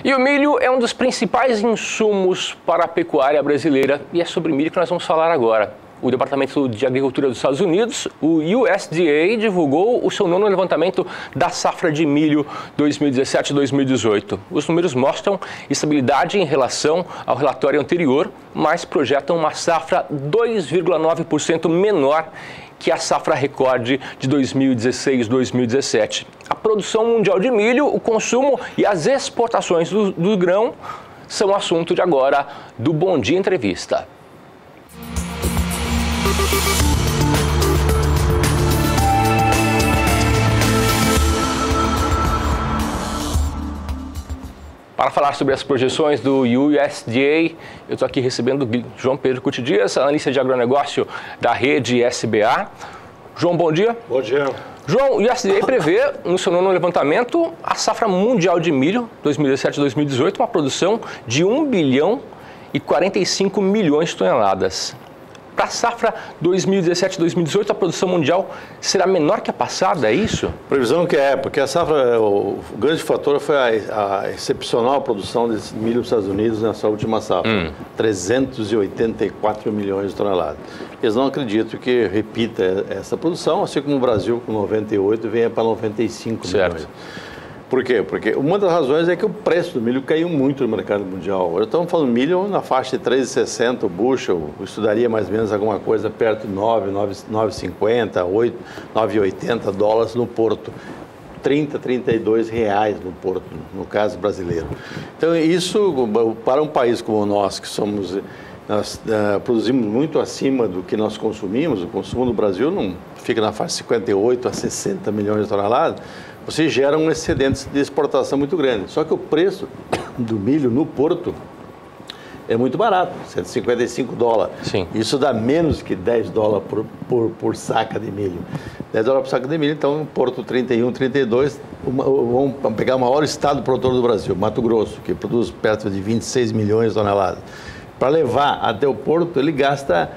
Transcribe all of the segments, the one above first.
E o milho é um dos principais insumos para a pecuária brasileira e é sobre milho que nós vamos falar agora. O Departamento de Agricultura dos Estados Unidos, o USDA, divulgou o seu nono levantamento da safra de milho 2017-2018. Os números mostram estabilidade em relação ao relatório anterior, mas projetam uma safra 2,9% menor que a safra recorde de 2016-2017. A produção mundial de milho, o consumo e as exportações do grão são assunto de agora do Bom Dia Entrevista. Para falar sobre as projeções do USDA, eu estou aqui recebendo o João Pedro Cuti Dias, analista de agronegócio da rede SBA. João, bom dia. Bom dia. João, o USDA prevê, no seu nono levantamento, a safra mundial de milho 2017-2018, uma produção de 1 bilhão e 45 milhões de toneladas. Para a safra 2017-2018, a produção mundial será menor que a passada, é isso? Previsão que é, porque a safra, o grande fator foi a excepcional produção de milho nos Estados Unidos nessa última safra, 384 milhões de toneladas. Eles não acreditam que repita essa produção, assim como o Brasil com 98 venha para 95 milhões. Por quê? Porque uma das razões é que o preço do milho caiu muito no mercado mundial. Agora estamos falando de milho na faixa de 3,60 o bushel, eu estudaria mais ou menos alguma coisa perto de 9,50, 9,80 dólares no porto. 30, 32 reais no porto, no caso brasileiro. Então isso, para um país como o nosso, que nós produzimos muito acima do que nós consumimos, o consumo no Brasil não fica na faixa de 58 a 60 milhões de toneladas, você gera um excedente de exportação muito grande. Só que o preço do milho no porto é muito barato, 155 dólares. Sim. Isso dá menos que 10 dólares por saca de milho. 10 dólares por saca de milho, então, Porto 31, 32, vamos pegar o maior estado produtor do Brasil, Mato Grosso, que produz perto de 26 milhões de toneladas. Para levar até o porto, ele gasta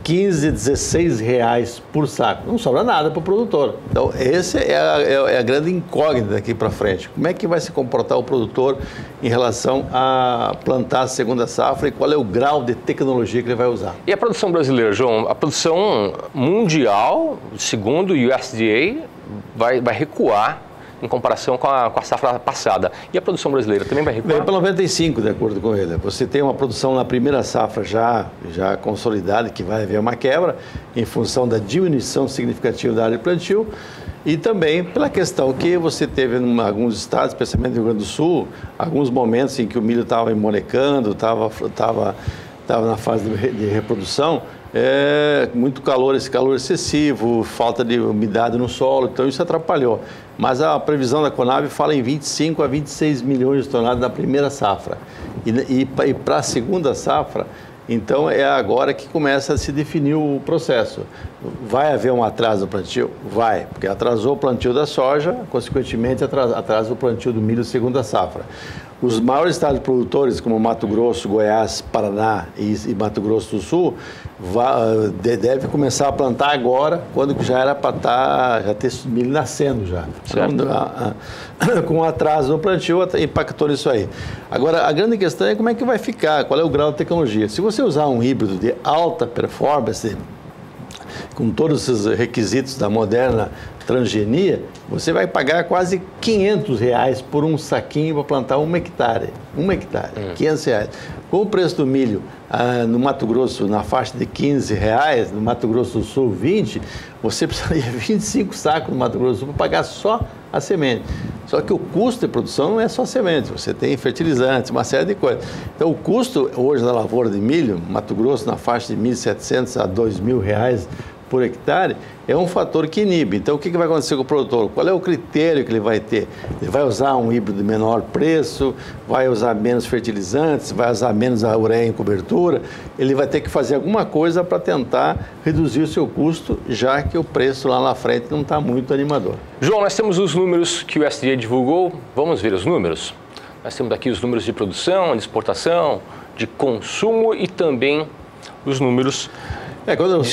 15, 16 reais por saco. Não sobra nada para o produtor. Então, essa é a grande incógnita daqui para frente. Como é que vai se comportar o produtor em relação a plantar a segunda safra e qual é o grau de tecnologia que ele vai usar? E a produção brasileira, João? A produção mundial, segundo o USDA, vai recuar em comparação com a safra passada. E a produção brasileira também vai recuar? Vem para 95, de acordo com ele. Você tem uma produção na primeira safra já consolidada, que vai haver uma quebra em função da diminuição significativa da área de plantio e também pela questão que você teve em alguns estados, especialmente no Rio Grande do Sul, alguns momentos em que o milho estava emmolecando, estava na fase de reprodução, muito calor, esse calor excessivo, falta de umidade no solo, então isso atrapalhou. Mas a previsão da Conab fala em 25 a 26 milhões de toneladas na primeira safra. E para a segunda safra, então é agora que começa a se definir o processo. Vai haver um atraso no plantio? Vai, porque atrasou o plantio da soja, consequentemente atrasa o plantio do milho segunda safra. Os maiores estados produtores, como Mato Grosso, Goiás, Paraná e Mato Grosso do Sul, deve começar a plantar agora, quando já era para já ter milho nascendo já. Então, com atraso no plantio, impactou nisso aí. Agora, a grande questão é como é que vai ficar, qual é o grau de tecnologia. Se você usar um híbrido de alta performance, com todos os requisitos da moderna transgenia, você vai pagar quase 500 reais por um saquinho para plantar 1 hectare. 1 hectare, 500 reais. Com o preço do milho no Mato Grosso na faixa de 15 reais, no Mato Grosso do Sul 20, você precisaria de 25 sacos no Mato Grosso do Sul para pagar só a semente. Só que o custo de produção não é só semente, você tem fertilizantes, uma série de coisas. Então o custo hoje da lavoura de milho, Mato Grosso na faixa de 1.700 a 2.000 reais por hectare, é um fator que inibe. Então, o que vai acontecer com o produtor? Qual é o critério que ele vai ter? Ele vai usar um híbrido de menor preço, vai usar menos fertilizantes, vai usar menos a ureia em cobertura, ele vai ter que fazer alguma coisa para tentar reduzir o seu custo, já que o preço lá na frente não está muito animador. João, nós temos os números que o USDA divulgou, vamos ver os números? Nós temos aqui os números de produção, de exportação, de consumo e também os números Quando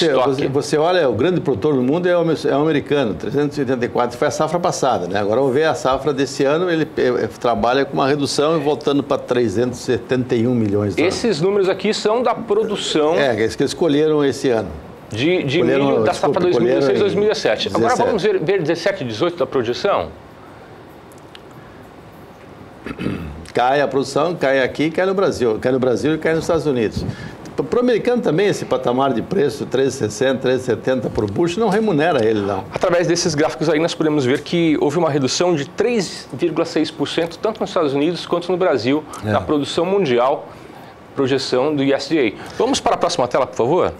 você olha, o grande produtor do mundo é o americano, 384, foi a safra passada, né? Agora vamos ver a safra desse ano, ele trabalha com uma redução e voltando para 371 milhões de dólares. Esses números aqui são da produção... Esses que escolheram esse ano. De milho da safra 2016-2017. Agora vamos ver 17 e 18 da projeção? Cai a produção, cai aqui, cai no Brasil e cai nos Estados Unidos. Para o americano também, esse patamar de preço, 3,60, 3,70 por bucho, não remunera ele, não. Através desses gráficos aí, nós podemos ver que houve uma redução de 3,6%, tanto nos Estados Unidos quanto no Brasil, na produção mundial, projeção do USDA. Vamos para a próxima tela, por favor?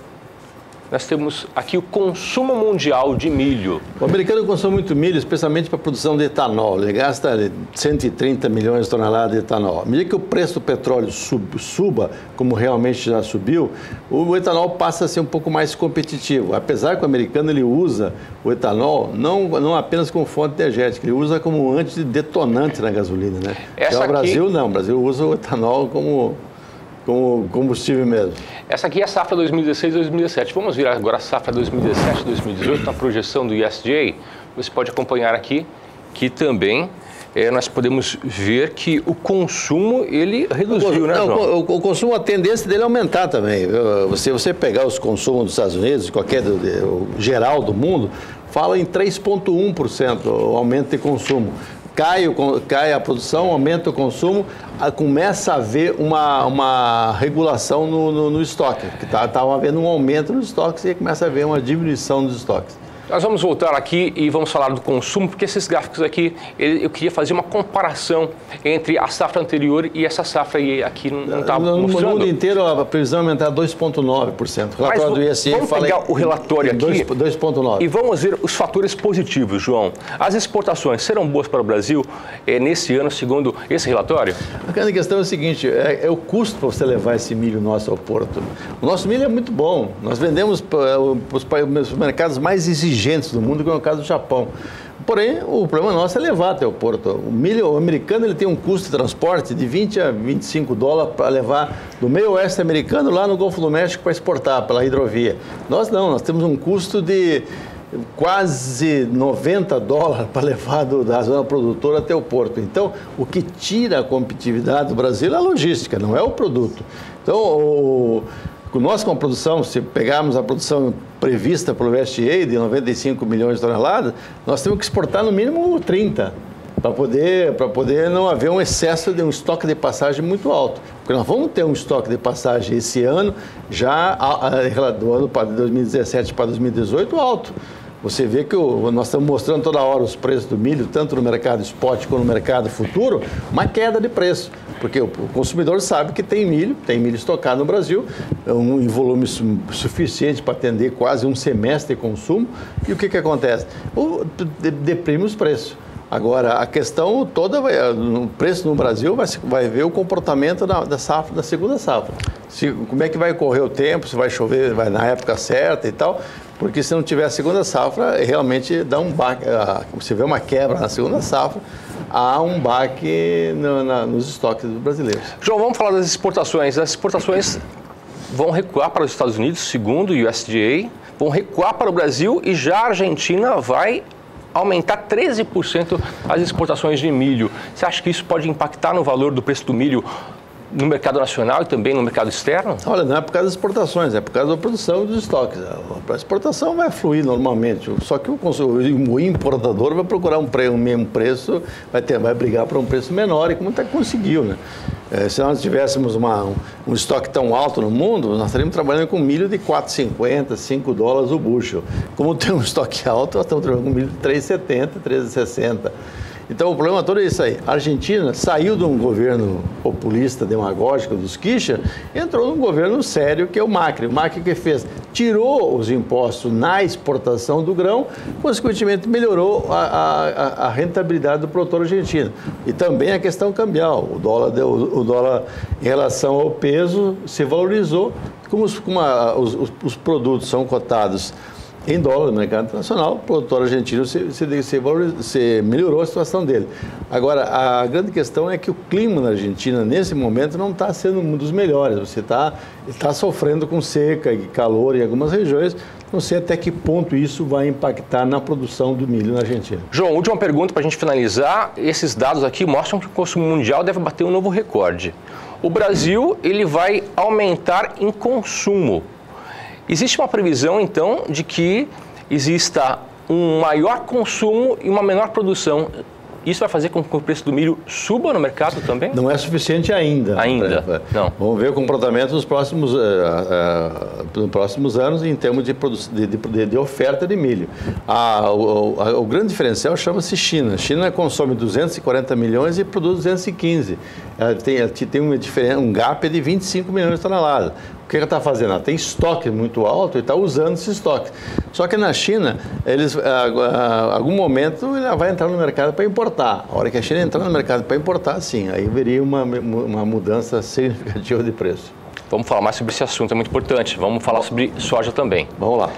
Nós temos aqui o consumo mundial de milho. O americano consome muito milho, especialmente para a produção de etanol. Ele gasta 130 milhões de toneladas de etanol. À medida que o preço do petróleo suba, como realmente já subiu, o etanol passa a ser um pouco mais competitivo. Apesar que o americano ele usa o etanol não apenas como fonte energética, ele usa como antidetonante na gasolina, né? Já o Brasil não, o Brasil usa o etanol como combustível mesmo. Essa aqui é a safra 2016-2017. Vamos ver agora a safra 2017-2018, na projeção do USDA. Você pode acompanhar aqui que também nós podemos ver que o consumo, ele reduziu, né, João? O consumo, a tendência dele é aumentar também. Se você pegar os consumos dos Estados Unidos, geral do mundo, fala em 3,1% o aumento de consumo. Cai a produção, aumenta o consumo, começa a haver uma regulação no estoque. Estava havendo um aumento nos estoques e começa a haver uma diminuição dos estoques. Nós vamos voltar aqui e vamos falar do consumo, porque esses gráficos aqui, eu queria fazer uma comparação entre a safra anterior e essa safra aqui não está mostrando. No mundo inteiro, a previsão é aumentar 2,9%. O relatório do ISE vamos pegar o relatório aqui 2,9%. E vamos ver os fatores positivos, João. As exportações serão boas para o Brasil nesse ano, segundo esse relatório? A grande questão é o seguinte, é o custo para você levar esse milho nosso ao porto. O nosso milho é muito bom. Nós vendemos para os mercados mais exigentes do mundo, que é o caso do Japão. Porém, o problema nosso é levar até o porto. O milho americano ele tem um custo de transporte de 20 a 25 dólares para levar do meio oeste americano lá no Golfo do México para exportar pela hidrovia. Nós não, nós temos um custo de quase 90 dólares para levar da zona produtora até o porto. Então, o que tira a competitividade do Brasil é a logística, não é o produto. Então, nós com a produção, se pegarmos a produção prevista pelo USDA de 95 milhões de toneladas, nós temos que exportar no mínimo 30 para poder não haver um excesso de um estoque de passagem muito alto. Porque nós vamos ter um estoque de passagem esse ano, já do ano de 2017 para 2018, alto. Você vê que nós estamos mostrando toda hora os preços do milho, tanto no mercado spot quanto no mercado futuro, uma queda de preço. Porque o consumidor sabe que tem milho estocado no Brasil, em volume suficiente para atender quase um semestre de consumo. E o que acontece? Deprime os preços. Agora, a questão toda, o preço no Brasil vai ver o comportamento da segunda safra. Como é que vai correr o tempo, se vai chover na época certa e tal. Porque se não tiver a segunda safra, realmente dá um baque. Você vê uma quebra na segunda safra, há um baque nos estoques brasileiros. João, vamos falar das exportações. As exportações vão recuar para os Estados Unidos, segundo o USDA, vão recuar para o Brasil e já a Argentina vai aumentar 13% as exportações de milho. Você acha que isso pode impactar no valor do preço do milho no mercado nacional e também no mercado externo? Olha, não é por causa das exportações, é por causa da produção e dos estoques. A exportação vai fluir normalmente, só que o importador vai procurar um mesmo preço, vai brigar por um preço menor, e como até conseguiu, né? Se nós tivéssemos um estoque tão alto no mundo, nós estaríamos trabalhando com milho de 4,50, 5 dólares o bushel. Como tem um estoque alto, nós estamos trabalhando com milho de 3,70, 3,60. Então, o problema todo é isso aí. A Argentina saiu de um governo populista, demagógico dos Kirchner, entrou num governo sério, que é o Macri. O Macri que fez? Tirou os impostos na exportação do grão, consequentemente melhorou a rentabilidade do produtor argentino. E também a questão cambial. O dólar em relação ao peso se valorizou. Como os produtos são cotados em dólar no mercado internacional, o produtor argentino se melhorou a situação dele. Agora, a grande questão é que o clima na Argentina, nesse momento, não está sendo um dos melhores. Você está sofrendo com seca e calor em algumas regiões. Não sei até que ponto isso vai impactar na produção do milho na Argentina. João, última pergunta para a gente finalizar. Esses dados aqui mostram que o consumo mundial deve bater um novo recorde. O Brasil ele vai aumentar em consumo. Existe uma previsão, então, de que exista um maior consumo e uma menor produção. Isso vai fazer com que o preço do milho suba no mercado também? Não é suficiente ainda. Ainda? Não. Vamos ver o comportamento nos próximos anos em termos de oferta de milho. O grande diferencial chama-se China. A China consome 240 milhões e produz 215. Ela tem um gap de 25 milhões de toneladas. O que ela está fazendo? Ela tem estoque muito alto e está usando esse estoque. Só que na China, algum momento, ela vai entrar no mercado para importar. A hora que a China entrar no mercado para importar, sim, aí veria uma mudança significativa de preço. Vamos falar mais sobre esse assunto, é muito importante. Vamos falar sobre soja também. Vamos lá.